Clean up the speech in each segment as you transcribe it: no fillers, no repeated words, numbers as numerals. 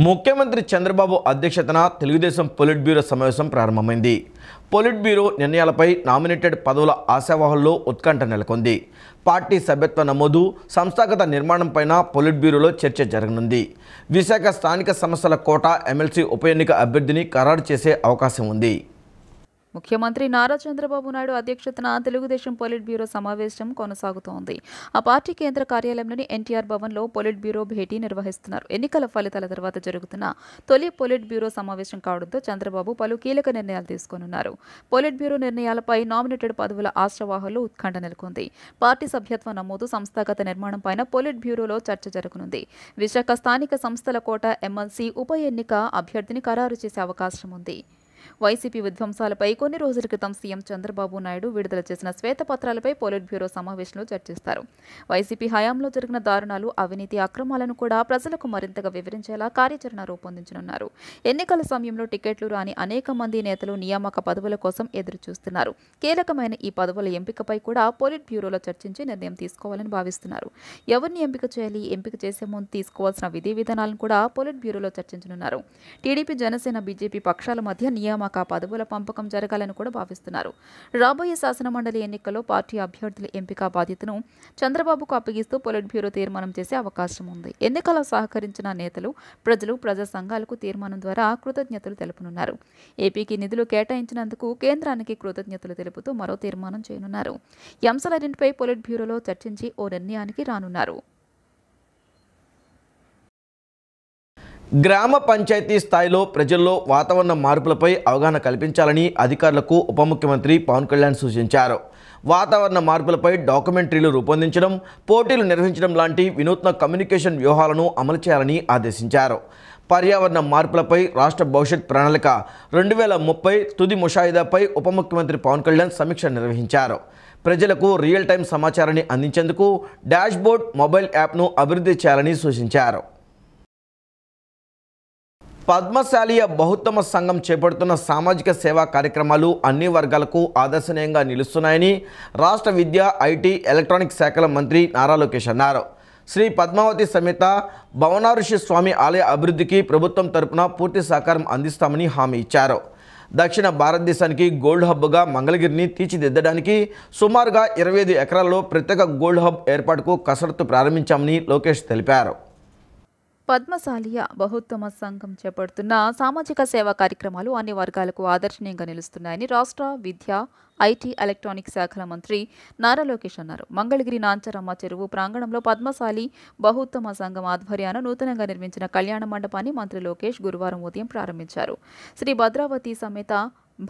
ముఖ్యమంత్రి చంద్రబాబు అధ్యక్షతన Telugu Desam polit bureau సమావేశం ప్రారంభమైంది. పొలిట్ బ్యూరో నిర్ణయాలపై నామినేటెడ్ పదవుల ఆశావాహుల్లో ఉత్కంఠ నెలకొంది. పార్టీ సభ్యత్వ నమోదు, సంస్థాగత నిర్మాణంపైన పొలిట్ బ్యూరోలో చర్చ జరగనుంది. విశాఖ స్థానిక సంస్థల కోట ఎమ్మెల్సీ ఉప ఎన్నిక అభ్యర్థిని ఖరారు చేసే అవకాశం ఉంది. ముఖ్యమంత్రి నారా చంద్రబాబు నాయుడు అధ్యక్షతన తెలుగుదేశం పొలిట్ బ్యూరో సమావేశం కొనసాగుతోంది. ఆ పార్టీ కేంద్ర కార్యాలయంలోని ఎన్టీఆర్ భవన్లో పొలిట్ బ్యూరో భేటీ నిర్వహిస్తున్నారు. ఎన్నికల ఫలితాల తర్వాత జరుగుతున్న తొలి పొలిట్ బ్యూరో సమావేశం కావడంతో చంద్రబాబు పలు కీలక నిర్ణయాలు తీసుకోనున్నారు. పొలిట్ బ్యూరో నిర్ణయాలపై నామినేటెడ్ పదవుల ఆశావాహుల్లో ఉత్కంఠ నెలకొంది. పార్టీ సభ్యత్వ నమోదు, సంస్థాగత నిర్మాణంపైన పొలిట్ బ్యూరోలో చర్చ జరగనుంది. విశాఖ స్థానిక సంస్థల కోట ఎమ్మెల్సీ ఉప ఎన్నిక అభ్యర్థిని ఖరారు చేసే అవకాశం ఉంది. వైసీపీ విధ్వంసాలపై కొన్ని రోజుల క్రితం సీఎం చంద్రబాబు నాయుడు విడుదల చేసిన శ్వేతపత్రాలపై పొలిట్ బ్యూరో సమావేశంలో చర్చిస్తారు. వైసీపీ హయాంలో జరిగిన దారుణాలు, అవినీతి, అక్రమాలను కూడా ప్రజలకు మరింతగా వివరించేలా కార్యాచరణ రూపొందించనున్నారు. ఎన్నికల సమయంలో టికెట్లు రాని అనేక మంది నేతలు నియామక పదవుల కోసం ఎదురు చూస్తున్నారు. కీలకమైన ఈ పదవుల ఎంపికపై కూడా పొలిట్ బ్యూరోలో చర్చించి నిర్ణయం తీసుకోవాలని భావిస్తున్నారు. ఎవరిని ఎంపిక చేయాలి, ఎంపిక చేసే ముందు తీసుకోవాల్సిన విధి విధానాలను కూడా పొలిట్ బ్యూరోలో చర్చించనున్నారు. టీడీపీ, జనసేన, బీజేపీ పక్షాల మధ్య నియామక పదవుల పంపకం జరగాలని కూడా భావిస్తున్నారు. రాబోయే శాసనమండలి ఎన్నికల్లో పార్టీ అభ్యర్థుల ఎంపిక బాధ్యతను చంద్రబాబుకు అప్పగిస్తూ పొలిట్ బ్యూరో తీర్మానం చేసే అవకాశం ఉంది. ఎన్నికల్లో సహకరించిన నేతలు, ప్రజలు, ప్రజా సంఘాలకు తీర్మానం ద్వారా కృతజ్ఞతలు తెలుపనున్నారు. ఏపీకి నిధులు కేటాయించినందుకు కేంద్రానికి కృతజ్ఞతలు తెలుపుతూ మరో తీర్మానం చేయనున్నారు. ఈ అంశాలన్నింటిపై పొలిట్ బ్యూరోలో చర్చించి ఓ నిర్ణయానికి రానున్నారు. గ్రామ పంచాయతీ స్థాయిలో ప్రజల్లో వాతావరణ మార్పులపై అవగాహన కల్పించాలని అధికారులకు ఉప ముఖ్యమంత్రి పవన్ కళ్యాణ్ సూచించారు. వాతావరణ మార్పులపై డాక్యుమెంటరీలు రూపొందించడం, పోటీలు నిర్వహించడం లాంటి వినూత్న కమ్యూనికేషన్ వ్యూహాలను అమలు చేయాలని ఆదేశించారు. పర్యావరణ మార్పులపై రాష్ట్ర భవిష్యత్ ప్రణాళిక 2030 తుది ముషాయిదాపై ఉప ముఖ్యమంత్రి పవన్ కళ్యాణ్ సమీక్ష నిర్వహించారు. ప్రజలకు రియల్ టైం సమాచారాన్ని అందించేందుకు డాష్బోర్డ్ మొబైల్ యాప్ను అభివృద్ధి చేయాలని సూచించారు. పద్మశాలీయ బహుత్తమ సంఘం చేపడుతున్న సామాజిక సేవా కార్యక్రమాలు అన్ని వర్గాలకు ఆదర్శనీయంగా నిలుస్తున్నాయని రాష్ట్ర విద్యా, ఐటీ, ఎలక్ట్రానిక్ శాఖల మంత్రి నారా లోకేష్ అన్నారు. శ్రీ పద్మావతి సమేత భవనారుషి స్వామి ఆలయ అభివృద్ధికి ప్రభుత్వం తరపున పూర్తి సహకారం అందిస్తామని హామీ ఇచ్చారు. దక్షిణ భారతదేశానికి గోల్డ్ హబ్గా మంగళగిరిని తీర్చిదిద్దడానికి సుమారుగా 25 ఎకరాల్లో ప్రత్యేక గోల్డ్ హబ్ ఏర్పాటుకు కసరత్తు ప్రారంభించామని లోకేష్ తెలిపారు. పద్మశాలీయ బహుత్తమ సంఘం చేపడుతున్న సామాజిక సేవా కార్యక్రమాలు అన్ని వర్గాలకు ఆదర్శనీయంగా నిలుస్తున్నాయని రాష్ట్ర విద్యా, ఐటీ, ఎలక్ట్రానిక్ శాఖల మంత్రి నారా లోకేష్ అన్నారు. మంగళగిరి నాంచరమ్మ చెరువు ప్రాంగణంలో పద్మశాలి బహుత్తమ సంఘం ఆధ్వర్యాన నూతనంగా నిర్మించిన కళ్యాణ మండపాన్ని మంత్రి లోకేష్ గురువారం ఉదయం ప్రారంభించారు. శ్రీ భద్రావతి సమేత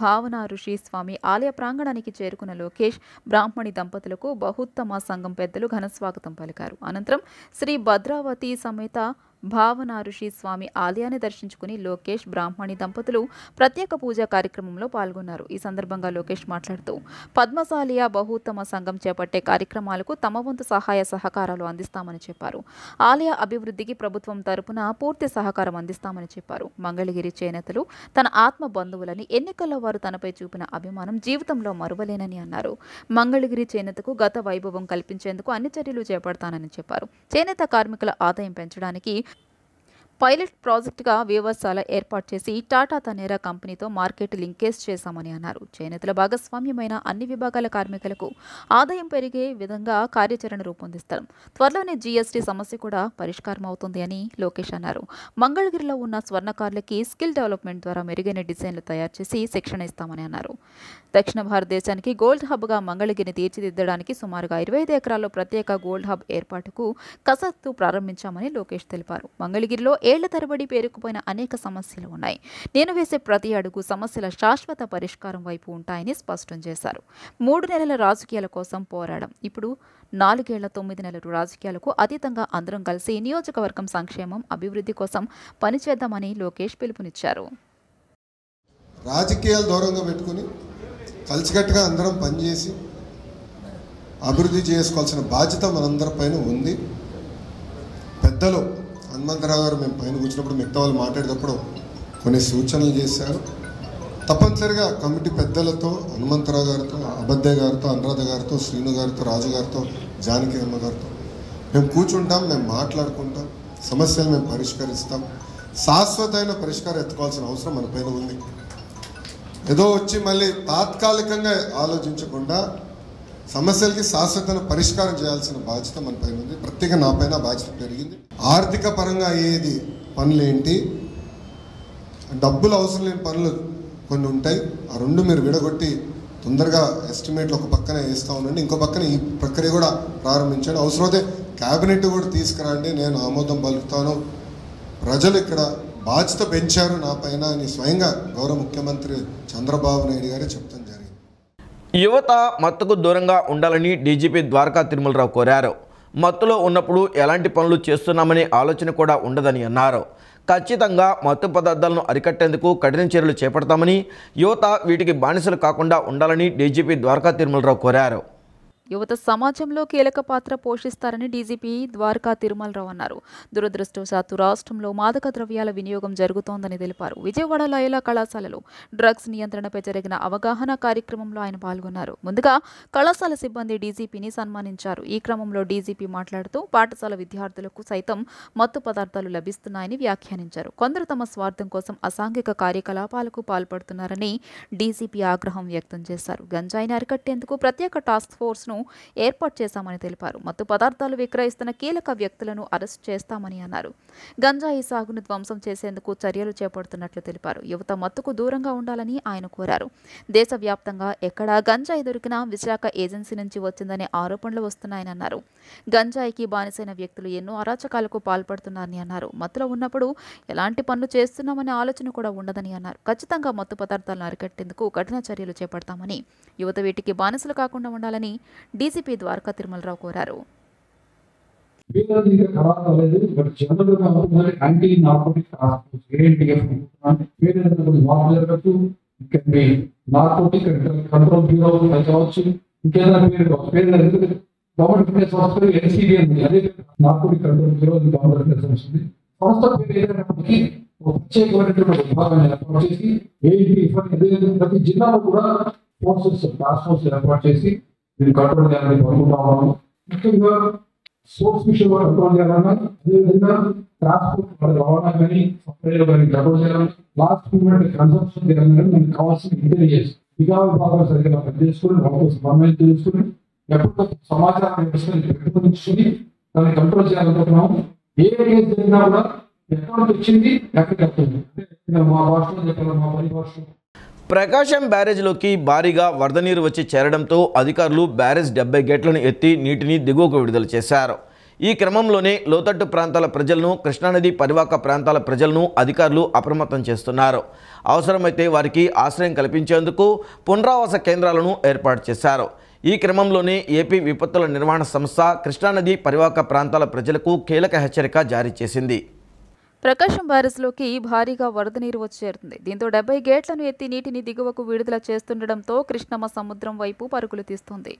భావన ఋషి స్వామి ఆలయ ప్రాంగణానికి చేరుకున్న లోకేష్, బ్రాహ్మణి దంపతులకు బహుత్తమ సంఘం పెద్దలు ఘనస్వాగతం పలికారు. అనంతరం శ్రీ భద్రావతి సమేత భావన ఋషి స్వామి ఆలయాన్ని దర్శించుకుని లోకేష్, బ్రాహ్మణి దంపతులు ప్రత్యేక పూజా కార్యక్రమంలో పాల్గొన్నారు. ఈ సందర్భంగా లోకేష్ మాట్లాడుతూ పద్మశాలియ బహుత్తమ సంఘం చేపట్టే కార్యక్రమాలకు తమ వంతు సహాయ సహకారాలు అందిస్తామని చెప్పారు. ఆలయ అభివృద్ధికి ప్రభుత్వం తరపున పూర్తి సహకారం అందిస్తామని చెప్పారు. మంగళగిరి చేనేతలు తన ఆత్మ బంధువులని, ఎన్నికల్లో వారు తనపై చూపిన అభిమానం జీవితంలో మరువలేనని అన్నారు. మంగళగిరి చేనేతకు గత వైభవం కల్పించేందుకు అన్ని చర్యలు చేపడతానని చెప్పారు. చేనేత కార్మికుల ఆదాయం పెంచడానికి పైలట్ ప్రాజెక్టుగా వ్యవస్థల ఏర్పాటు చేసి టాటా తనేరా కంపెనీతో మార్కెట్ లింకేజ్ చేశామని అన్నారు. చేనేతల భాగస్వామ్యమైన అన్ని విభాగాల కార్మికులకు ఆదాయం పెరిగే విధంగా కార్యాచరణ రూపొందిస్తారు. త్వరలోనే జీఎస్టీ సమస్య కూడా పరిష్కారం అవుతుంది అని లోకేష్ అన్నారు. మంగళగిరిలో ఉన్న స్వర్ణకారులకి స్కిల్ డెవలప్మెంట్ ద్వారా మెరుగైన డిజైన్లు తయారు చేసి శిక్షణ ఇస్తామని అన్నారు. దక్షిణ భారతదేశానికి గోల్డ్ హబ్గా మంగళగిరిని తీర్చిదిద్దడానికి సుమారుగా 25 ఎకరాల్లో ప్రత్యేక గోల్డ్ హబ్ ఏర్పాటుకు కసరత్తు ప్రారంభించామని లోకేష్ తెలిపారు. మంగళగిరిలో ఏళ్ల తరబడి పేరుకుపోయిన అనేక సమస్యలు ఉన్నాయి. నేను వేసే ప్రతి అడుగు సమస్యల శాశ్వత పరిష్కారం వైపు ఉంటాయని స్పష్టం చేశారు. 3 నెలల రాజకీయాల కోసం పోరాడం ఇప్పుడు 4 ఏళ్ల 9 నెలల రాజకీయాలకు అతీతంగా అందరం కలిసి నియోజకవర్గం సంక్షేమం, అభివృద్ధి కోసం పనిచేద్దామని లోకేష్ పిలుపునిచ్చారు. రాజకీయాలు దూరంగా పెట్టుకుని కలిసికట్టుగా అందరం పనిచేసి అభివృద్ధి చేసుకోవాల్సిన బాధ్యత మనందరిపైన ఉంది. పెద్దలు హనుమంతరావు గారు మేము పైన కూర్చున్నప్పుడు మిగతా వాళ్ళు మాట్లాడేటప్పుడు కొన్ని సూచనలు చేశారు. తప్పనిసరిగా కమిటీ పెద్దలతో, హనుమంతరావు గారితో, అబద్దయ్య గారితో, అనురాధ గారితో, శ్రీను గారితో, రాజు గారితో, జానకి అమ్మ గారితో మేము కూర్చుంటాం, మేము మాట్లాడుకుంటాం, సమస్యలు మేము పరిష్కరిస్తాం. శాశ్వతమైన పరిష్కారం ఎత్తుకోవాల్సిన అవసరం మన పైన ఉంది. ఏదో వచ్చి మళ్ళీ తాత్కాలికంగా ఆలోచించకుండా సమస్యలకి శాశ్వతమైన పరిష్కారం చేయాల్సిన బాధ్యత మన పైన ఉంది. ప్రత్యేకంగా నా పైన బాధ్యత పెరిగింది. ఆర్థిక పరంగా అయ్యేది పనులేంటి, డబ్బులు అవసరం లేని పనులు కొన్ని ఉంటాయి. ఆ రెండు మీరు విడగొట్టి తొందరగా ఎస్టిమేట్లు ఒక పక్కన వేస్తూ ఉండండి, ఇంకో పక్కన ఈ ప్రక్రియ కూడా ప్రారంభించండి. అవసరమైతే క్యాబినెట్ కూడా తీసుకురండి, నేను ఆమోదం పలుకుతాను. ప్రజలు ఇక్కడ బాధ్యత పెంచారు నా పైన అని స్వయంగా గౌరవ ముఖ్యమంత్రి చంద్రబాబు నాయుడు గారే చెప్తాం జరిగింది. యువత మత్తుకు దూరంగా ఉండాలని డీజీపీ ద్వారకా తిరుమలరావు కోరారు. మత్తులో ఉన్నప్పుడు ఎలాంటి పనులు చేస్తున్నామనే ఆలోచన కూడా ఉండదని అన్నారు. ఖచ్చితంగా మత్తు పదార్థాలను అరికట్టేందుకు కఠిన చర్యలు చేపడతామని, యువత వీటికి బానిసలు కాకుండా ఉండాలని డీజీపీ ద్వారకా తిరుమలరావు కోరారు. యువత సమాజంలో కీలక పాత్ర పోషిస్తారని డీజీపీ ద్వారకా తిరుమలరావు అన్నారు. దురదృష్టవశాత్తు రాష్ట్రంలో మాదక ద్రవ్యాల వినియోగం జరుగుతోందని తెలిపారు. విజయవాడ లయోలా కళాశాలలో డ్రగ్స్ నియంత్రణపై జరిగిన అవగాహన కార్యక్రమంలో ఆయన పాల్గొన్నారు. ముందుగా కళాశాల సిబ్బంది డీజీపీని సన్మానించారు. ఈ క్రమంలో డీజీపీ మాట్లాడుతూ పాఠశాల విద్యార్థులకు సైతం మత్తు పదార్థాలు లభిస్తున్నాయని వ్యాఖ్యానించారు. కొందరు తమ స్వార్థం కోసం అసాంఘిక కార్యకలాపాలకు పాల్పడుతున్నారని డీజీపీ ఆగ్రహం వ్యక్తం చేశారు. గంజాయిని అరికట్టేందుకు ప్రత్యేక టాస్క్ ఫోర్స్ను ఏర్పాటు చేశామని తెలిపారు. మత్తు పదార్థాలు విక్రయిస్తున్న కీలక వ్యక్తులను అరెస్ట్ చేస్తామని అన్నారు. గంజాయి సాగును ధ్వంసం చేసేందుకు చర్యలు చేపడుతున్నట్లు తెలిపారు. యువత మత్తుకు దూరంగా ఉండాలని ఆయన కోరారు. దేశవ్యాప్తంగా ఎక్కడా గంజాయి దొరికినా విశాఖ ఏజెన్సీ నుంచి వచ్చిందనే ఆరోపణలు వస్తున్నాయని అన్నారు. గంజాయికి బానిసైన వ్యక్తులు ఎన్నో అరాచకాలకు పాల్పడుతున్నారని అన్నారు. మత్తులో ఉన్నప్పుడు ఎలాంటి పనులు చేస్తున్నామనే ఆలోచన కూడా ఉండదని అన్నారు. ఖచ్చితంగా మత్తు పదార్థాలను అరికట్టేందుకు కఠిన చర్యలు చేపడతామని, యువత వీటికి బానిసలు కాకుండా ఉండాలని డీజీపీ ద్వారకా తిరుమలరావు కోరారు. ప్రతి జిల్లాలో కూడా టాస్క్ ఫోర్స్ ఏర్పాటు చేసి దీన్ని కంట్రోల్ చేయాలని కోరుకుంటాము. ముఖ్యంగా స్పోర్ట్స్ విషయంలో కంట్రోల్ చేయాలన్నా, అదేవిధంగా ట్రాన్స్పోర్ట్ రవాణా కానీ సప్లైలో కానీ కంట్రోల్ చేయాలని, లాస్ట్ మూమెంట్ కన్సంప్షన్ చేయాలని మనకు కావాల్సిన ఇంటెలిజెన్స్ నిఘా విభాగాలు సరిగ్గా పనిచేసుకుని వాళ్ళతో సమన్వయం చేసుకుని ఎప్పటికప్పుడు సమాచారం పెట్టుకుని దాన్ని కంట్రోల్ చేయాలనుకుంటున్నాము. ఏ కేసు జరిగినా కూడా ఎక్కడ వచ్చింది ఎక్కడికి వస్తుంది అంటే మా భాషలో చెప్పాలి, మా పరిభాషలో. ప్రకాశం బ్యారేజ్లోకి భారీగా వరద నీరు వచ్చి చేరడంతో అధికారులు బ్యారేజ్ 70 గేట్లను ఎత్తి నీటిని దిగువకు విడుదల చేశారు. ఈ క్రమంలోనే లోతట్టు ప్రాంతాల ప్రజలను, కృష్ణానది పరివాహక ప్రాంతాల ప్రజలను అధికారులు అప్రమత్తం చేస్తున్నారు. అవసరమైతే వారికి ఆశ్రయం కల్పించేందుకు పునరావాస కేంద్రాలను ఏర్పాటు చేశారు. ఈ క్రమంలోనే ఏపీ విపత్తుల నిర్వహణ సంస్థ కృష్ణానది పరివాహక ప్రాంతాల ప్రజలకు కీలక హెచ్చరిక జారీ చేసింది. ప్రకాశం బ్యారేజ్లోకి భారీగా వరద నీరు వచ్చి చేరుతుంది. దీంతో 70 గేట్లను ఎత్తి నీటిని దిగువకు విడుదల చేస్తుండటంతో కృష్ణమ్మ సముద్రం వైపు పరుగులు తీస్తుంది.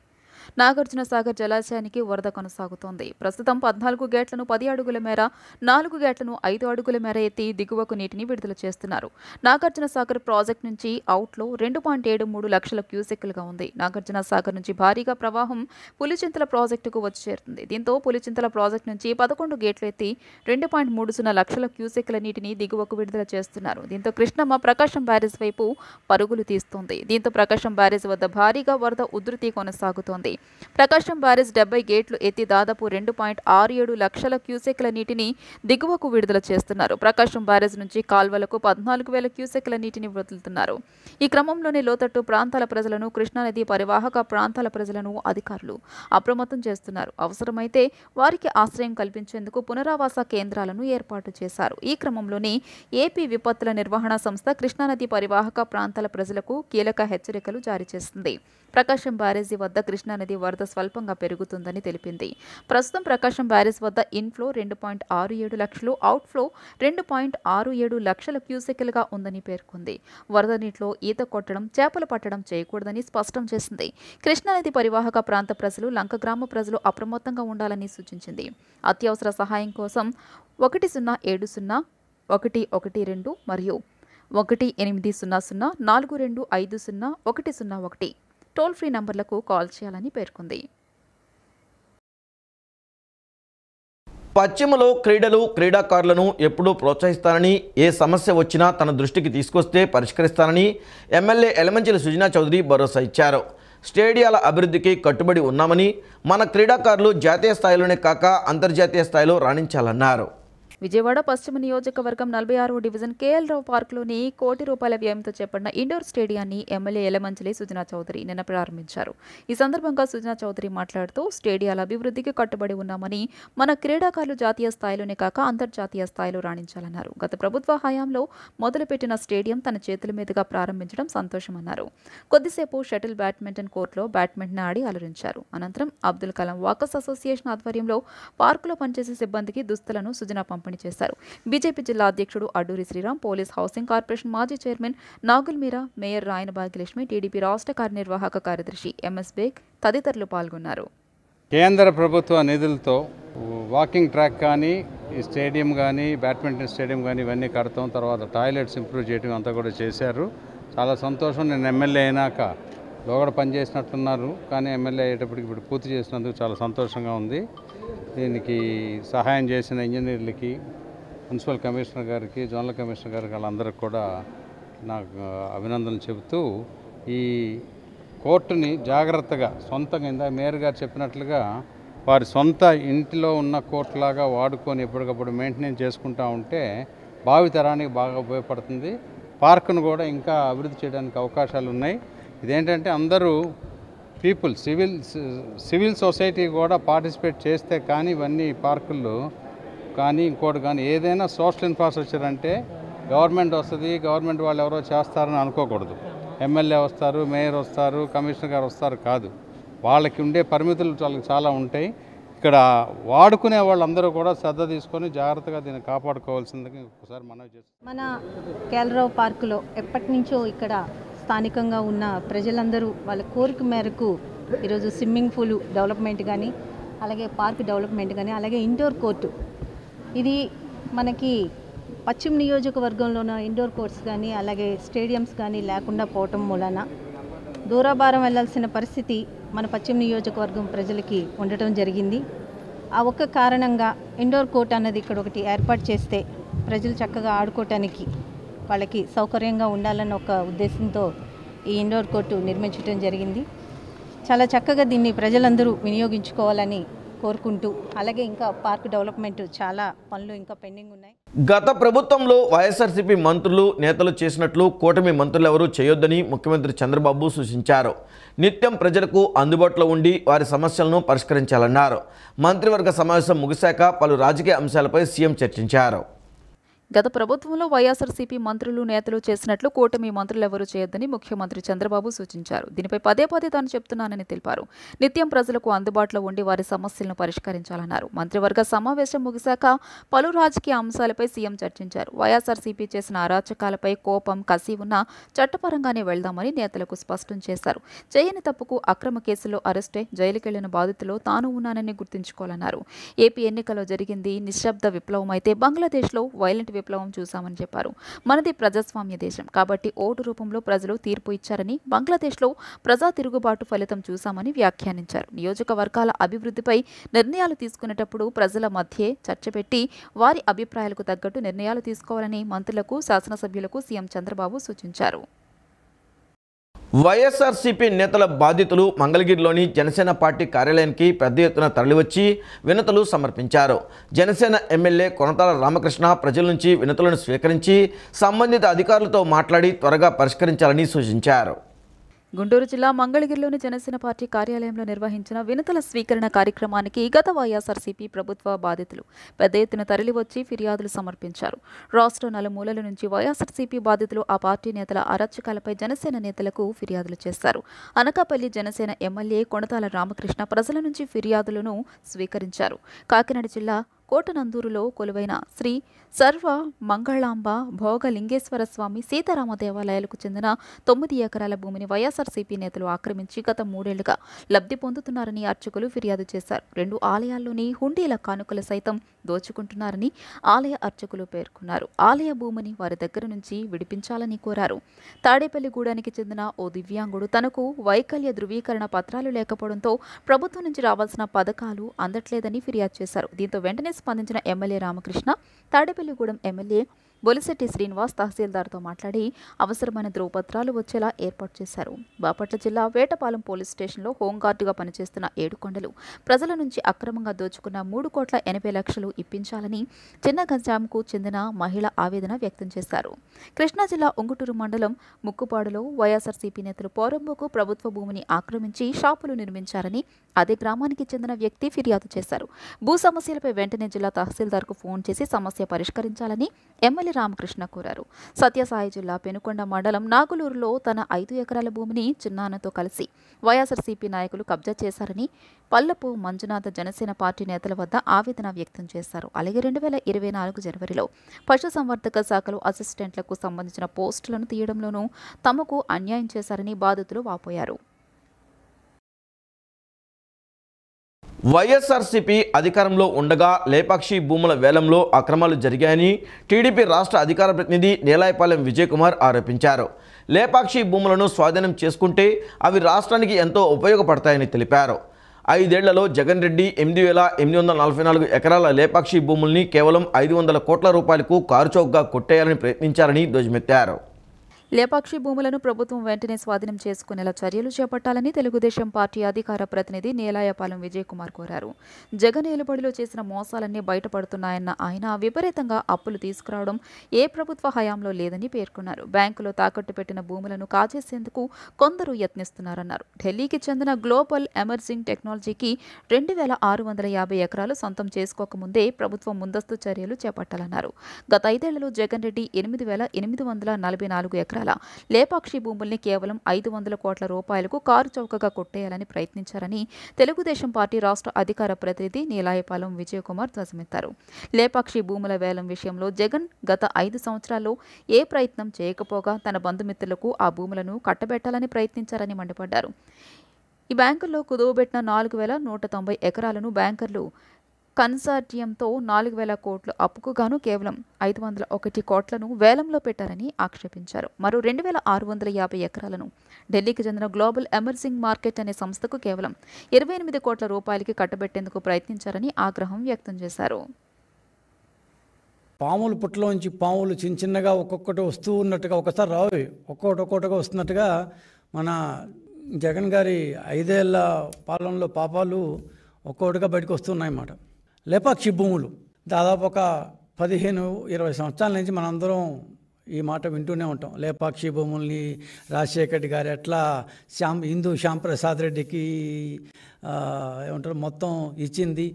నాగార్జున సాగర్ జలాశయానికి వరద కొనసాగుతోంది. ప్రస్తుతం 14 గేట్లను 10 అడుగుల మేర, 4 గేట్లను 5 అడుగుల మేర ఎత్తి దిగువకు నీటిని విడుదల చేస్తున్నారు. నాగార్జున సాగర్ ప్రాజెక్టు నుంచి అవుట్లో 2.73 లక్షల క్యూసెక్కులుగా ఉంది. నాగార్జున సాగర్ నుంచి భారీగా ప్రవాహం పులిచింతల ప్రాజెక్టుకు వచ్చి చేరుతుంది. దీంతో పులిచింతల ప్రాజెక్టు నుంచి 11 గేట్లు ఎత్తి 2.30 లక్షల క్యూసెక్కుల నీటిని దిగువకు విడుదల చేస్తున్నారు. దీంతో కృష్ణమ్మ ప్రకాశం బ్యారేజ్ వైపు పరుగులు తీస్తోంది. దీంతో ప్రకాశం బ్యారేజ్ వద్ద భారీగా వరద ఉధృతి కొనసాగుతోంది. ప్రకాశం బ్యారేజ్ 70 గేట్లు ఎత్తి దాదాపు 2.67 లక్షల క్యూసెక్ల నీటిని దిగువకు విడుదల చేస్తున్నారు. ప్రకాశం బ్యారేజ్ నుంచి కాల్వలకు 14,000 క్యూసెక్ల నీటిని వదులుతున్నారు. ఈ క్రమంలోనే లోతట్టు ప్రాంతాల ప్రజలను, కృష్ణానది పరివాహక ప్రాంతాల ప్రజలను అధికారులు అప్రమత్తం చేస్తున్నారు. అవసరమైతే వారికి ఆశ్రయం కల్పించేందుకు పునరావాస కేంద్రాలను ఏర్పాటు చేశారు. ఈ క్రమంలోనే ఏపీ విపత్తుల నిర్వహణ సంస్థ కృష్ణానది పరివాహక ప్రాంతాల ప్రజలకు కీలక హెచ్చరికలు జారీ చేసింది. ప్రకాశం బ్యారేజీ వద్ద కృష్ణానది వరద స్వల్పంగా పెరుగుతుందని తెలిపింది. ప్రస్తుతం ప్రకాశం బ్యారేజ్ వద్ద ఇన్ఫ్లో 2.67 లక్షలు, అవుట్ఫ్లో 2.67 లక్షల క్యూసెక్లుగా ఉందని పేర్కొంది. వరద నీటిలో ఈత కొట్టడం, చేపలు పట్టడం చేయకూడదని స్పష్టం చేసింది. కృష్ణానది పరివాహక ప్రాంత ప్రజలు, లంక గ్రామ ప్రజలు అప్రమత్తంగా ఉండాలని సూచించింది. అత్యవసర సహాయం కోసం 1070 112 మరియు 1800 4250 101 టోల్ ఫ్రీ నంబర్లకు కాల్ చేయాలని పేర్కొంది. పశ్చిమలో క్రీడలు క్రీడాకారులను ఎప్పుడూ ప్రోత్సహిస్తానని, ఏ సమస్య వచ్చినా తన దృష్టికి తీసుకొస్తే పరిష్కరిస్తానని ఎమ్మెల్యే ఎలమంచిలి సుజనా చౌదరి భరోసా ఇచ్చారు. స్టేడియాల అభివృద్ధికి కట్టుబడి ఉన్నామని, మన క్రీడాకారులు జాతీయ స్థాయిలోనే కాక అంతర్జాతీయ స్థాయిలో రాణించాలన్నారు. విజయవాడ పశ్చిమ నియోజకవర్గం 46వ డివిజన్ కేఎల్ రావు పార్కులోని ₹1 కోటి వ్యయంతో చేపట్టిన ఇండోర్ స్టేడియాన్ని ఎమ్మెల్యే ఎలమంచిలి సుజనా చౌదరి నిన్న ప్రారంభించారు. ఈ సందర్భంగా సుజనా చౌదరి మాట్లాడుతూ స్టేడియాల అభివృద్ధికి కట్టుబడి ఉన్నామని, మన క్రీడాకారులు జాతీయ స్థాయిలోనే కాక అంతర్జాతీయ స్థాయిలో రాణించాలన్నారు. గత ప్రభుత్వ హయాంలో మొదలుపెట్టిన స్టేడియం తన చేతుల మీదుగా ప్రారంభించడం సంతోషమన్నారు. కొద్దిసేపు షటిల్ బ్యాడ్మింటన్ కోర్టులో బ్యాడ్మింటన్ ఆడి అలరించారు. అనంతరం అబ్దుల్ కలాం వాకర్స్ అసోసియేషన్ ఆధ్వర్యంలో పార్కులో పనిచేసే సిబ్బందికి దుస్తులను సుజనా పంపిణీ చేశారు. బీజేపీ జిల్లా అధ్యక్షుడు Adduri Sriram, police housing corporation మాజీ chairman Nagul Meera, mayor Rayana Bhagyalakshmi, TDP రాష్ట్ర కార్యనిర్వాహక కార్యదర్శి ఎంఎస్ బేగ్ తదితరులు పాల్గొన్నారు. కేంద్ర ప్రభుత్వ నిధులతో వాకింగ్ ట్రాక్ కానీ, ఈ స్టేడియం కానీ, బ్యాడ్మింటన్ స్టేడియం కానీ ఇవన్నీ కడతాం. తర్వాత టాయిలెట్స్ ఇంప్రూవ్ చేయడం అంతా కూడా చేశారు. చాలా సంతోషం. నేను ఎమ్మెల్యే అయినాక లోగడ పనిచేసినట్టున్నారు, కానీ ఎమ్మెల్యే అయ్యేటప్పటికి ఇప్పుడు పూర్తి చేసినందుకు చాలా సంతోషంగా ఉంది. దీనికి సహాయం చేసిన ఇంజనీర్లకి, మున్సిపల్ కమిషనర్ గారికి, జోనల్ కమిషనర్ గారికి వాళ్ళందరికీ కూడా నాకు అభినందనలు చెబుతూ, ఈ కోర్టుని జాగ్రత్తగా సొంతంగా ఇందా మేయర్ గారు చెప్పినట్లుగా వారి సొంత ఇంటిలో ఉన్న కోర్టులాగా వాడుకొని ఎప్పటికప్పుడు మెయింటెనెన్స్ చేసుకుంటూ ఉంటే భావితరానికి బాగా ఉపయోగపడుతుంది. పార్కును కూడా ఇంకా అభివృద్ధి చేయడానికి అవకాశాలు ఉన్నాయి. ఇదేంటంటే అందరూ పీపుల్, సివిల్ సొసైటీ కూడా పార్టిసిపేట్ చేస్తే కానీ ఇవన్నీ పార్కుల్లో కానీ ఇంకోటి కానీ ఏదైనా సోషల్ ఇన్ఫ్రాస్ట్రక్చర్ అంటే గవర్నమెంట్ వస్తుంది, గవర్నమెంట్ వాళ్ళు ఎవరో చేస్తారని అనుకోకూడదు. ఎమ్మెల్యే వస్తారు, మేయర్ వస్తారు, కమిషనర్ గారు వస్తారు కాదు. వాళ్ళకి ఉండే పరిమితులు చాలా ఉంటాయి. ఇక్కడ వాడుకునే వాళ్ళందరూ కూడా శ్రద్ధ తీసుకొని జాగ్రత్తగా దీన్ని కాపాడుకోవాల్సిందిగా ఒకసారి మనవి చేస్తాం. మన కేఎల్ పార్కులో ఎప్పటి నుంచో ఇక్కడ స్థానికంగా ఉన్న ప్రజలందరూ వాళ్ళ కోరిక మేరకు ఈరోజు స్విమ్మింగ్ పూల్ డెవలప్మెంట్ కానీ, అలాగే పార్క్ డెవలప్మెంట్ కానీ, అలాగే ఇండోర్ కోర్టు, ఇది మనకి పశ్చిమ నియోజకవర్గంలోన ఇండోర్ కోర్ట్స్ కానీ అలాగే స్టేడియంస్ కానీ లేకుండా పోవటం మూలన దూరాభారం వెళ్లాల్సిన పరిస్థితి మన పశ్చిమ నియోజకవర్గం ప్రజలకి ఉండటం జరిగింది. ఆ ఒక్క కారణంగా ఇండోర్ కోర్ట్ అన్నది ఇక్కడ ఒకటి ఏర్పాటు చేస్తే ప్రజలు చక్కగా ఆడుకోవటానికి వాళ్ళకి సౌకర్యంగా ఉండాలన్న ఒక ఉద్దేశంతో ఈ ఇండోర్ కోర్టు నిర్మించడం జరిగింది. చాలా చక్కగా దీన్ని ప్రజలందరూ వినియోగించుకోవాలని కోరుకుంటూ, అలాగే ఇంకా పార్క్ డెవలప్మెంట్ చాలా పనులు ఇంకా పెండింగ్ ఉన్నాయి. గత ప్రభుత్వంలో వైఎస్ఆర్సీపీ మంత్రులు, నేతలు చేసినట్లు కూటమి మంత్రులెవరూ చేయొద్దని ముఖ్యమంత్రి చంద్రబాబు సూచించారు. నిత్యం ప్రజలకు అందుబాటులో ఉండి వారి సమస్యలను పరిష్కరించాలన్నారు. మంత్రివర్గ సమావేశం ముగిశాక పలు రాజకీయ అంశాలపై సీఎం చర్చించారు. గత ప్రభుత్వంలో వైఎస్ఆర్సీపీ మంత్రులు, నేతలు చేసినట్లు కూటమి మంత్రులెవరూ చేయొద్దని ముఖ్యమంత్రి చంద్రబాబు సూచించారు. దీనిపై పదే తాను చెప్తున్నానని తెలిపారు. నిత్యం ప్రజలకు అందుబాటులో ఉండి వారి సమస్యలను పరిష్కరించాలన్నారు. మంత్రివర్గ సమావేశం ముగిశాక పలు రాజకీయ అంశాలపై సీఎం చర్చించారు. వైఎస్ఆర్సీపీ చేసిన అరాచకాలపై కోపం, కసి ఉన్న చట్టపరంగానే వెళ్దామని నేతలకు స్పష్టం చేశారు. చేయని తప్పుకు అక్రమ కేసులో అరెస్టై జైలుకెళ్లిన బాధితులో తాను ఉన్నానని గుర్తుంచుకోవాలన్నారు. ఏపీ ఎన్నికల్లో జరిగింది నిశ్శబ్ద విప్లవం అయితే బంగ్లాదేశ్లో వైలెంట్ విప్లవం చూశామని చెప్పారు. మనది ప్రజాస్వామ్య దేశం కాబట్టి ఓటు రూపంలో ప్రజలు తీర్పు ఇచ్చారని, బంగ్లాదేశ్లో ప్రజా తిరుగుబాటు ఫలితం చూశామని వ్యాఖ్యానించారు. నియోజకవర్గాల అభివృద్ధిపై నిర్ణయాలు తీసుకునేటప్పుడు ప్రజల మధ్యే చర్చ పెట్టి వారి అభిప్రాయాలకు తగ్గట్టు నిర్ణయాలు తీసుకోవాలని మంత్రులకు, శాసనసభ్యులకు సీఎం చంద్రబాబు సూచించారు. వైఎస్ఆర్సీపీ నేతల బాధితులు మంగళగిరిలోని జనసేన పార్టీ కార్యాలయానికి పెద్ద ఎత్తున తరలివచ్చి వినతులు సమర్పించారు. జనసేన ఎమ్మెల్యే కొనతాల రామకృష్ణ ప్రజల నుంచి వినతులను స్వీకరించి సంబంధిత అధికారులతో మాట్లాడి త్వరగా పరిష్కరించాలని సూచించారు. గుంటూరు జిల్లా మంగళగిరిలోని జనసేన పార్టీ కార్యాలయంలో నిర్వహించిన వినతుల స్వీకరణ కార్యక్రమానికి గత వైఎస్ఆర్సీపీ ప్రభుత్వ బాధితులు పెద్ద ఎత్తున తరలివచ్చి ఫిర్యాదులు సమర్పించారు. రాష్ట్ర నలుమూలల నుంచి వైఎస్ఆర్సీపీ బాధితులు ఆ పార్టీ నేతల అరాచకాలపై జనసేన నేతలకు ఫిర్యాదులు చేశారు. అనకాపల్లి జనసేన ఎమ్మెల్యే కొనతాల రామకృష్ణ ప్రజల నుంచి ఫిర్యాదులను స్వీకరించారు. కాకినాడ జిల్లా కోటనందూరులో కొలువైన శ్రీ సర్వ మంగళాంబ భోగలింగేశ్వర స్వామి సీతారామ దేవాలయాలకు చెందిన 9 ఎకరాల భూమిని వైఎస్ఆర్సీపీ నేతలు ఆక్రమించి గత 3 ఏళ్లుగా లబ్ధి పొందుతున్నారని అర్చకులు ఫిర్యాదు చేశారు. 2 ఆలయాల్లోని హుండీల కానుకలు సైతం దోచుకుంటున్నారని ఆలయ అర్చకులు పేర్కొన్నారు. ఆలయ భూమిని వారి దగ్గర నుంచి విడిపించాలని కోరారు. తాడేపల్లిగూడానికి చెందిన ఓ దివ్యాంగుడు తనకు వైకల్య ధృవీకరణ పత్రాలు లేకపోవడంతో ప్రభుత్వం నుంచి రావాల్సిన పథకాలు అందట్లేదని ఫిర్యాదు చేశారు. దీంతో వెంటనే స్పందించిన ఎమ్మెల్యే రామకృష్ణ, తాడేపల్లిగూడెం ఎమ్మెల్యే బొలిశెట్టి శ్రీనివాస్ తహసీల్దార్తో మాట్లాడి అవసరమైన ధృవపత్రాలు వచ్చేలా ఏర్పాటు చేశారు. బాపట్ల జిల్లా వేటపాలెం పోలీస్ స్టేషన్లో హోంగార్డుగా పనిచేస్తున్న ఏడుకొండలు ప్రజల నుంచి అక్రమంగా దోచుకున్న 3,80,00,000 ఇప్పించాలని చిన్న గంజాంకు చెందిన మహిళ ఆవేదన వ్యక్తం చేశారు. కృష్ణా జిల్లా ఉంగుటూరు మండలం ముక్కుపాడులో వైఎస్ఆర్సీపీ నేతలు పోరంబోకు ప్రభుత్వ భూమిని ఆక్రమించి షాపులు నిర్మించారని అదే గ్రామానికి చెందిన వ్యక్తి ఫిర్యాదు చేశారు. భూ సమస్యలపై వెంటనే జిల్లా తహసీల్దార్కు ఫోన్ చేసి సమస్య పరిష్కరించాలని ఎమ్మెల్యే రామకృష్ణ కోరారు. సత్యసాయి జిల్లా పెనుకొండ మండలం నాగులూరులో తన 5 ఎకరాల భూమిని చిన్నాన్నతో కలిసి వైఎస్ఆర్సీపీ నాయకులు కబ్జా చేశారని పల్లపు మంజునాథ జనసేన పార్టీ నేతల వద్ద ఆవేదన వ్యక్తం చేశారు. అలాగే 2024 జనవరిలో పశుసంవర్ధక శాఖలో అసిస్టెంట్లకు సంబంధించిన పోస్టులను తీయడంలోనూ తమకు అన్యాయం చేశారని బాధితులు వాపోయారు. వైఎస్ఆర్సీపీ అధికారంలో ఉండగా లేపాక్షి భూముల వేలంలో అక్రమాలు జరిగాయని టీడీపీ రాష్ట్ర అధికార ప్రతినిధి నీలాయపాలెం విజయ్ కుమార్ ఆరోపించారు. లేపాక్షి భూములను స్వాధీనం చేసుకుంటే అవి రాష్ట్రానికి ఎంతో ఉపయోగపడతాయని తెలిపారు. 5 ఏళ్లలో జగన్ రెడ్డి 8,844 ఎకరాల లేపాక్షి భూముల్ని కేవలం 500 కోట్ల రూపాయలకు కారుచౌకగా కొట్టేయాలని ప్రయత్నించారని ధ్వజమెత్తారు. లేపాక్షి భూములను ప్రభుత్వం వెంటనే స్వాధీనం చేసుకునేలా చర్యలు చేపట్టాలని తెలుగుదేశం పార్టీ అధికార ప్రతినిధి నీలాయపాలెం విజయ్ కుమార్ కోరారు. జగన్ ఏలుబడిలో చేసిన మోసాలన్నీ బయటపడుతున్నాయన్న ఆయన విపరీతంగా అప్పులు తీసుకురావడం ఏ ప్రభుత్వ హయాంలో లేదని పేర్కొన్నారు. బ్యాంకులో తాకట్టు పెట్టిన భూములను కాజేసేందుకు కొందరు యత్నిస్తున్నారన్నారు. ఢిల్లీకి చెందిన గ్లోబల్ ఎమర్జింగ్ టెక్నాలజీకి 2,650 ఎకరాలు సొంతం చేసుకోకముందే ప్రభుత్వం ముందస్తు చర్యలు చేపట్టాలన్నారు. గత 5 ఏళ్లలో జగన్ రెడ్డి 8,844 ఎకరాల లేపాక్షి భూముల్ని కేవలం 500 కోట్ల రూపాయలకు కారు చౌకగా కొట్టేయాలని ప్రయత్నించారని తెలుగుదేశం పార్టీ రాష్ట్ర అధికార ప్రతినిధి నీలాయపాలెం విజయ్ కుమార్ ధ్వజమెత్తారు. లేపాక్షి భూముల వేలం విషయంలో జగన్ గత 5 సంవత్సరాల్లో ఏ ప్రయత్నం చేయకపోగా తన బంధుమిత్రులకు ఆ భూములను కట్టబెట్టాలని ప్రయత్నించారని మండిపడ్డారు. ఈ బ్యాంకుల్లో కుదువబెట్టిన 4,190 ఎకరాలను బ్యాంకర్లు కన్సార్టియంతో 4,000 కోట్ల అప్పుకు గాను కేవలం 501 కోట్లను వేలంలో పెట్టారని ఆక్షేపించారు. మరో 2,650 ఎకరాలను ఢిల్లీకి చెందిన గ్లోబల్ ఎమర్జింగ్ మార్కెట్ అనే సంస్థకు కేవలం 28 కోట్ల రూపాయలకి కట్టబెట్టేందుకు ప్రయత్నించారని ఆగ్రహం వ్యక్తం చేశారు. పాముల పుట్టలోంచి పాములు చిన్న చిన్నగా ఒక్కొక్కటి వస్తూ ఉన్నట్టుగా ఒకసారి రావు ఒక్కొక్కటిగా వస్తున్నట్టుగా మన జగన్ గారి 5 ఏళ్ల పాలనలో పాపాలు ఒక్కొక్కటిగా బయటకు వస్తున్నాయన్నమాట. లేపాక్షి భూములు దాదాపు ఒక 15-20 సంవత్సరాల నుంచి మనందరం ఈ మాట వింటూనే ఉంటాం. లేపాక్షి భూముల్ని రాజశేఖర్ రెడ్డి గారు ఎట్లా హిందూ శ్యాంప్రసాద్ రెడ్డికి ఏమంటారు మొత్తం ఇచ్చింది,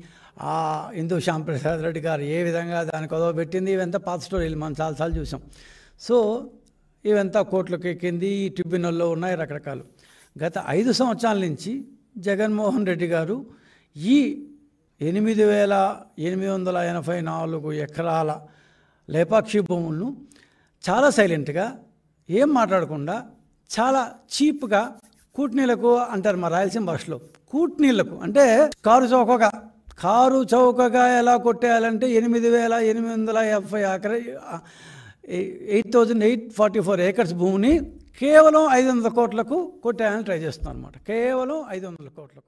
ఆ హిందూ శ్యాంప్రసాద్ రెడ్డి గారు ఏ విధంగా దానికి కొదవ పెట్టింది, ఇవంతా పాత స్టోరీలు మనం చాలాసార్లు చూసాం. సో ఇవంతా కోర్టులకు ఎక్కింది, ట్రిబ్యునల్లో ఉన్నాయి రకరకాలు. గత 5 సంవత్సరాల నుంచి జగన్మోహన్ రెడ్డి గారు ఈ 8,884 ఎకరాల లేపాక్షి భూములను చాలా సైలెంట్గా ఏం మాట్లాడకుండా చాలా చీప్గా కూట్నీళ్ళకు అంటారు మా రాయలసీమ భాషలో, కూట్నీళ్ళకు అంటే కారు చౌకగా ఎలా కొట్టేయాలంటే 8,844 ఏకర్స్ భూమిని కేవలం 500 కోట్లకు కొట్టేయాలని ట్రై చేస్తున్నాం అనమాట. కేవలం 500 కోట్లకు.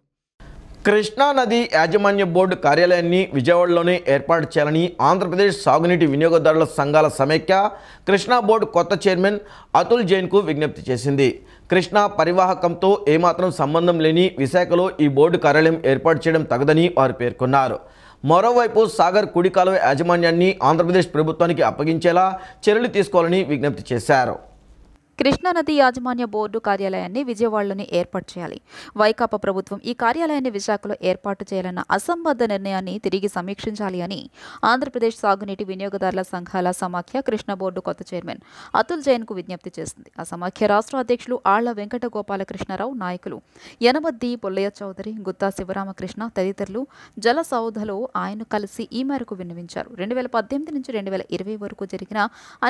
కృష్ణా నది యాజమాన్య బోర్డు కార్యాలయాన్ని విజయవాడలోనే ఏర్పాటు చేయాలని ఆంధ్రప్రదేశ్ సాగునీటి వినియోగదారుల సంఘాల సమైక్య కృష్ణా బోర్డు కొత్త చైర్మన్ అతుల్ జైన్కు విజ్ఞప్తి చేసింది. కృష్ణా పరివాహకంతో ఏమాత్రం సంబంధం లేని విశాఖలో ఈ బోర్డు కార్యాలయం ఏర్పాటు చేయడం తగదని వారు పేర్కొన్నారు. మరోవైపు సాగర్ కుడి కాలువ యాజమాన్యాన్ని ఆంధ్రప్రదేశ్ ప్రభుత్వానికి అప్పగించేలా చర్యలు తీసుకోవాలని విజ్ఞప్తి చేశారు. కృష్ణానది యాజమాన్య బోర్డు కార్యాలయాన్ని విజయవాడలోనే ఏర్పాటు చేయాలి. వైకాపా ప్రభుత్వం ఈ కార్యాలయాన్ని విశాఖలో ఏర్పాటు చేయాలన్న అసంబద్ధ నిర్ణయాన్ని తిరిగి సమీక్షించాలి అని ఆంధ్రప్రదేశ్ సాగునీటి వినియోగదారుల సంఘాల సమాఖ్య కృష్ణా బోర్డు కొత్త చైర్మన్ అతుల్ జైన్కు విజ్ఞప్తి చేసింది. ఆ సమాఖ్య రాష్ట్ర అధ్యక్షులు ఆళ్ల వెంకట గోపాలకృష్ణారావు, నాయకులు యనమద్ది పొల్లయ్య చౌదరి, గుత్తా శివరామకృష్ణ తదితరులు జల సౌధలో ఆయన్ను కలిసి ఈ మేరకు విన్నవించారు. 2018 నుంచి 2020 వరకు జరిగిన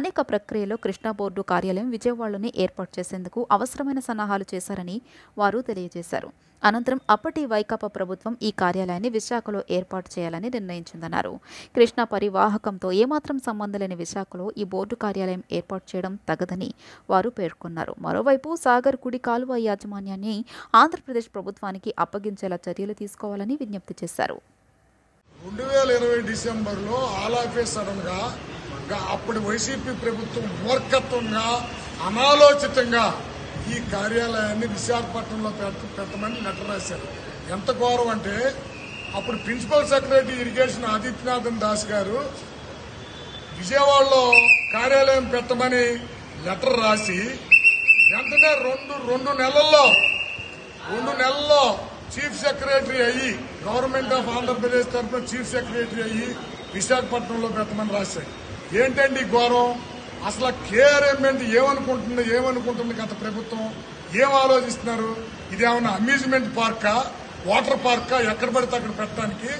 అనేక ప్రక్రియలో కృష్ణా బోర్డు కార్యాలయం విజయవాడలో విశాఖలోనే ఏర్పాటు చేసేందుకు అవసరమైన సన్నాహాలు చేశారని వారు తెలియజేశారు. అనంతరం అప్పటి వైకాపా ప్రభుత్వం ఈ కార్యాలయాన్ని విశాఖలో ఏర్పాటు చేయాలని నిర్ణయించిందన్నారు. కృష్ణా పరివాహకంతో ఏమాత్రం సంబంధం లేని విశాఖలో ఈ బోర్డు కార్యాలయం ఏర్పాటు చేయడం తగదని వారు పేర్కొన్నారు. మరోవైపు సాగర్ కుడి కాలువ యాజమాన్యాన్ని ఆంధ్రప్రదేశ్ ప్రభుత్వానికి అప్పగించేలా చర్యలు తీసుకోవాలని విజ్ఞప్తి చేశారు. 2020 డిసెంబర్లో ఆల్ ఆఫ్ ఏ సడన్ గా అప్పటి వైసీపీ ప్రభుత్వం మూర్ఖత్వంగా అనాలోచితంగా ఈ కార్యాలయాన్ని విశాఖపట్నంలో పెట్టమని లెటర్ రాశారు. ఎంత ఘోరం అంటే అప్పుడు ప్రిన్సిపల్ సెక్రటరీ ఇరిగేషన్ ఆదిత్యనాథన్ దాస్ గారు విజయవాడలో కార్యాలయం పెట్టమని లెటర్ రాసి వెంటనే రెండు నెలల్లో చీఫ్ సెక్రటరీ అయ్యి గవర్నమెంట్ ఆఫ్ ఆంధ్రప్రదేశ్ తరఫున చీఫ్ సెక్రటరీ అయ్యి విశాఖపట్నంలో పెట్టమని రాశారు. ఏంటండి ఘోరం? అసలు కేఆర్ఎంఎంట్ ఏమనుకుంటుంది గత ప్రభుత్వం? ఏం ఆలోచిస్తున్నారు? ఇదేమన్నా అమ్యూజ్మెంట్ పార్కా, వాటర్ పార్కా? ఎక్కడ పడితే అక్కడ పెట్టడానికి?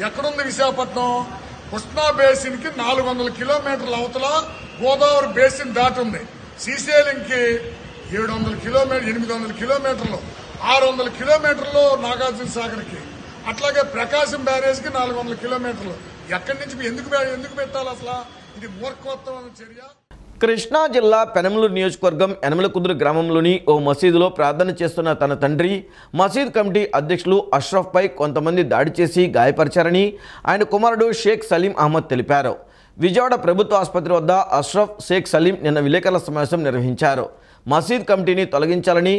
ఎక్కడుంది విశాఖపట్నం? కృష్ణా బేసిన్ కి 400 కిలోమీటర్ల అవతల గోదావరి బేసిన్ దాటి ఉంది. శ్రీశైలంకి 800 కిలోమీటర్లు, 600 కిలోమీటర్లు నాగార్జున సాగర్కి, అట్లాగే ప్రకాశం బ్యారేజ్ కి 400 కిలోమీటర్లు. ఎక్కడి నుంచి ఎందుకు పెట్టాలి? అసలు ఇది మూర్ఖోత్తమైన చర్య. కృష్ణా జిల్లా పెనమలూరు నియోజకవర్గం యనమలకుదురు గ్రామంలోని ఓ మసీదులో ప్రార్థన చేస్తున్న తన తండ్రి మసీద్ కమిటీ అధ్యక్షులు అష్రఫ్పై కొంతమంది దాడి చేసి గాయపరిచారని ఆయన కుమారుడు షేక్ సలీం అహ్మద్ తెలిపారు. విజయవాడ ప్రభుత్వ ఆసుపత్రి వద్ద అష్రఫ్, షేక్ సలీం నిన్న విలేకరుల సమావేశం నిర్వహించారు. మసీద్ కమిటీని తొలగించాలని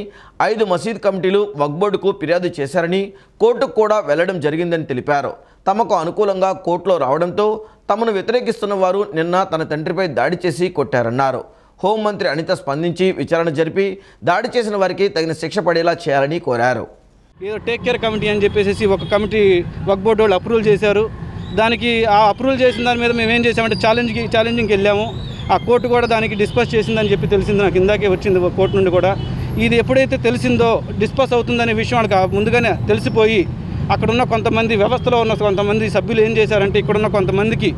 5 మసీద్ కమిటీలు వక్ఫ్ బోర్డుకు ఫిర్యాదు చేశారని, కోర్టుకు కూడా వెళ్లడం జరిగిందని తెలిపారు. తమకు అనుకూలంగా కోర్టులో రావడంతో తమను వ్యతిరేకిస్తున్న వారు నిన్న తన తండ్రిపై దాడి చేసి కొట్టారన్నారు. హోంమంత్రి అనిత స్పందించి విచారణ జరిపి దాడి చేసిన వారికి తగిన శిక్ష పడేలా చేయాలని కోరారు. ఏదో టేక్ కేర్ కమిటీ అని చెప్పేసి ఒక కమిటీ వక్ఫ్ బోర్డు వాళ్ళు అప్రూవల్ చేశారు. దానికి ఆ అప్రూవల్ చేసిన దాని మీద మేము ఏం చేసామంటే ఛాలెంజింగ్కి వెళ్ళాము. ఆ కోర్టు కూడా దానికి డిస్పస్ చేసిందని చెప్పి తెలిసింది. నాకు ఇందాకే వచ్చింది కోర్టు నుండి కూడా. ఇది ఎప్పుడైతే తెలిసిందో డిస్పస్ అవుతుందనే విషయం వాళ్ళకి ముందుగానే తెలిసిపోయి అక్కడున్న కొంతమంది వ్యవస్థలో ఉన్న కొంతమంది సభ్యులు ఏం చేశారంటే ఇక్కడున్న కొంతమందికి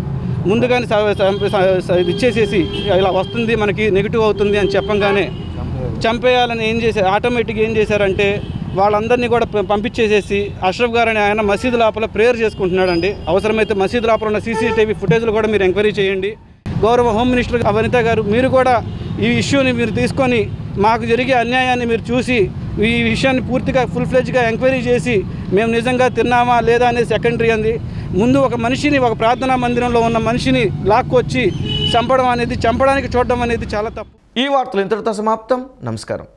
ముందుగానే ఇచ్చేసేసి ఇలా వస్తుంది మనకి నెగిటివ్ అవుతుంది అని చెప్పంగానే చంపేయాలని ఆటోమేటిక్గా ఏం చేశారంటే వాళ్ళందరినీ కూడా పంపించేసేసి అష్రఫ్ గారు అని ఆయన మసీదు లోపల ప్రేయర్ చేసుకుంటున్నాడండి. అవసరమైతే మసీదు లోపల ఉన్న సీసీటీవీ ఫుటేజ్లు కూడా మీరు ఎంక్వైరీ చేయండి. గౌరవ హోమ్ మినిస్టర్ వనిత గారు మీరు కూడా ఈ ఇష్యూని మీరు తీసుకొని మాకు జరిగే అన్యాయాన్ని మీరు చూసి ఈ విషయాన్ని పూర్తిగా ఫుల్ ఫ్లెడ్జ్గా ఎంక్వైరీ చేసి మేము నిజంగా తిన్నామా లేదా అనేది సెకండరీ అంది. ముందు ఒక మనిషిని, ఒక ప్రార్థనా మందిరంలో ఉన్న మనిషిని లాక్కొచ్చి చంపడానికి చూడడం అనేది చాలా తప్పు. ఈ వార్తలు ఇంతటితో సమాప్తం. నమస్కారం.